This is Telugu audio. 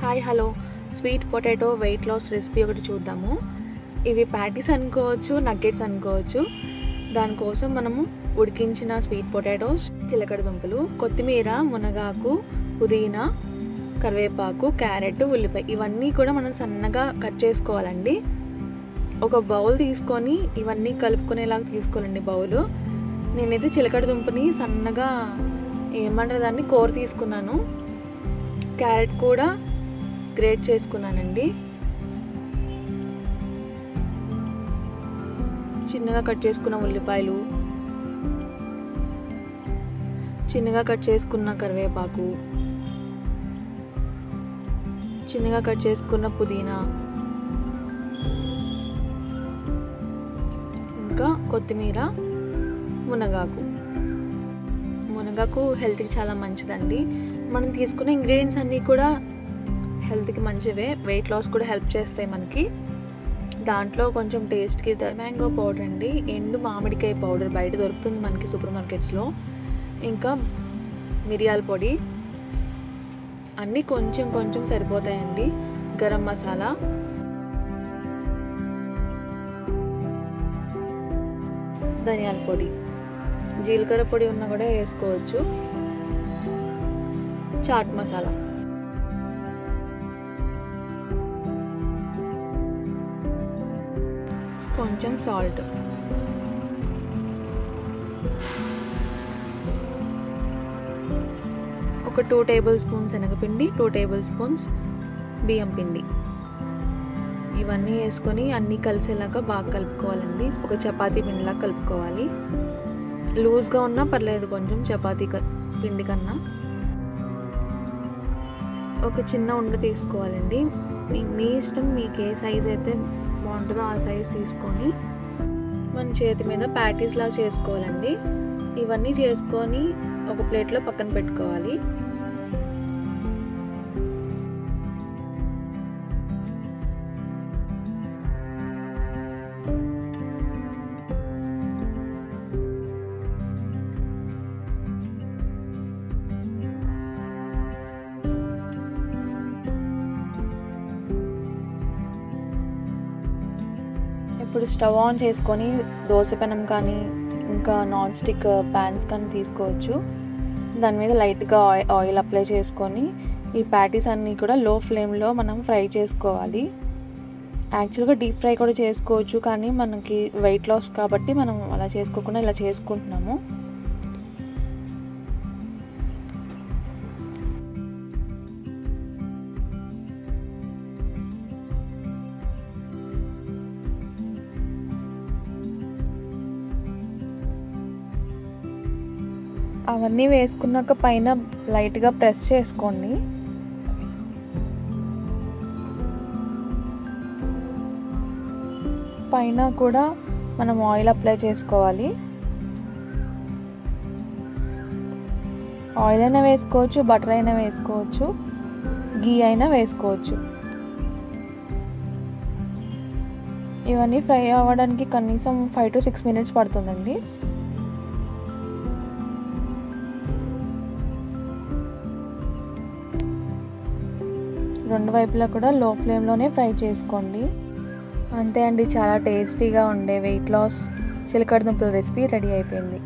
Hi hello sweet potato weight loss recipe ఒకటి చూద్దాము. ఇవి ప్యాటీస్ అనుకోవచ్చు, నగ్గెట్స్ అనుకోవచ్చు. దానికోసం మనము ఉడికించిన స్వీట్ పొటాటోస్, చిలకడ దుంపలు, కొత్తిమీర, మునగాకు, పుదీనా, కరివేపాకు, క్యారెట్, ఉల్లిపాయ ఇవన్నీ కూడా మనం సన్నగా కట్ చేసుకోవాలండి. ఒక బౌల్ తీసుకొని ఇవన్నీ కలుపుకునేలాగా తీసుకోవాలండి బౌలు. నేనైతే చిలకడ దుంపని సన్నగా ఏమంటారు దాన్ని కోర్ తీసుకున్నాను. క్యారెట్ కూడా గ్రేట్ చేసుకున్నానండి. చిన్నగా కట్ చేసుకున్న ఉల్లిపాయలు, చిన్నగా కట్ చేసుకున్న కరివేపాకు, చిన్నగా కట్ చేసుకున్న పుదీనా, ఇంకా కొత్తిమీర, మునగాకు హెల్త్కి చాలా మంచిదండి. మనం తీసుకునే ఇంగ్రీడియంట్స్ అన్నీ కూడా హెల్త్కి మంచివే, వెయిట్ లాస్ కూడా హెల్ప్ చేస్తాయి మనకి. దాంట్లో కొంచెం టేస్ట్కి మ్యాంగో పౌడర్ అండి, ఎండు మామిడికాయ పౌడర్ బయట దొరుకుతుంది మనకి సూపర్ మార్కెట్స్లో, ఇంకా మిరియాల పొడి అన్నీ కొంచెం కొంచెం సరిపోతాయండి. గరం మసాలా, ధనియాల పొడి, జీలకర్ర పొడి ఉన్నా కూడా వేసుకోవచ్చు, చాట్ మసాలా, కొంచెం సాల్ట్, ఒక 2 టేబుల్ స్పూన్స్ శనగపిండి, 2 టేబుల్ స్పూన్స్ బియ్యం పిండి, ఇవన్నీ వేసుకొని అన్నీ కలిసేలాగా బాగా కలుపుకోవాలండి. ఒక చపాతీ పిండిలా కలుపుకోవాలి. లూజ్గా ఉన్నా పర్లేదు కొంచెం చపాతీ పిండి కన్నా. ఒక చిన్న ఉండ తీసుకోవాలండి. మీ ఇష్టం, మీకు ఏ సైజ్ అయితే బాగుంటుందో ఆ సైజ్ తీసుకొని మన చేతి మీద ప్యాటీస్ లాగా చేసుకోవాలండి. ఇవన్నీ చేసుకొని ఒక ప్లేట్లో పక్కన పెట్టుకోవాలి. ఇప్పుడు స్టవ్ ఆన్ చేసుకొని దోశ పెనం కానీ ఇంకా నాన్ స్టిక్ ప్యాన్స్ కానీ తీసుకోవచ్చు. దాని మీద లైట్గా ఆయిల్ అప్లై చేసుకొని ఈ ప్యాటీస్ అన్నీ కూడా లో ఫ్లేమ్లో మనం ఫ్రై చేసుకోవాలి. యాక్చువల్గా డీప్ ఫ్రై కూడా చేసుకోవచ్చు, కానీ మనకి వెయిట్ లాస్ కాబట్టి మనం అలా చేసుకోకుండా ఇలా చేసుకుంటున్నాము. అవన్నీ వేసుకున్నాక పైన లైట్గా ప్రెస్ చేసుకోండి. పైన కూడా మనం ఆయిల్ అప్లై చేసుకోవాలి. ఆయిల్ అయినా వేసుకోవచ్చు, బటర్ అయినా వేసుకోవచ్చు, గీ అయినా వేసుకోవచ్చు. ఇవన్నీ ఫ్రై అవ్వడానికి కనీసం 5 to 6 minutes పడుతుందండి. రెండు వైపులా కూడా లో ఫ్లేమ్లోనే ఫ్రై చేసుకోండి. అంతే అండి, చాలా టేస్టీగా ఉండే వెయిట్ లాస్ చిలకడ దుంపల రెసిపీ రెడీ అయిపోయింది.